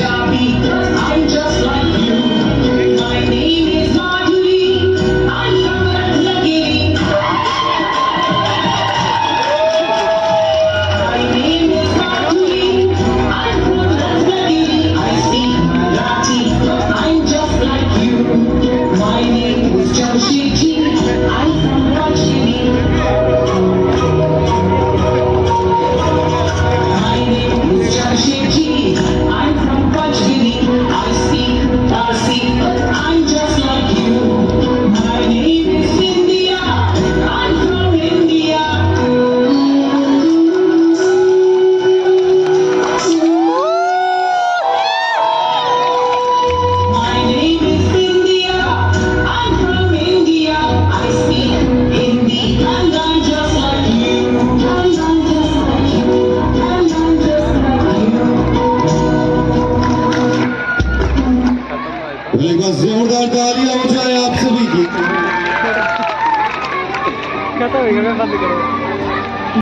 Punjabi, I'm just like you. My name is Madhuri, I'm from Ratnagiri. My name is Madhuri, I'm from Ratnagiri. I speak Marathi, I'm just like you. My name is Jamshedji, I'm from Rajgiri. My name is Jamshedji, I'm from Rajgiri. I speak Farsi, I'm just like you. My name is India, I'm from India. My name is India, I'm from India. I speak Hindi, and I'm just like you. And I'm just like you. And I'm just like you. एक बार जोरदार तालियां बजाएं आप सभी की। खत्म हो गया, मैं बंद करूँगा।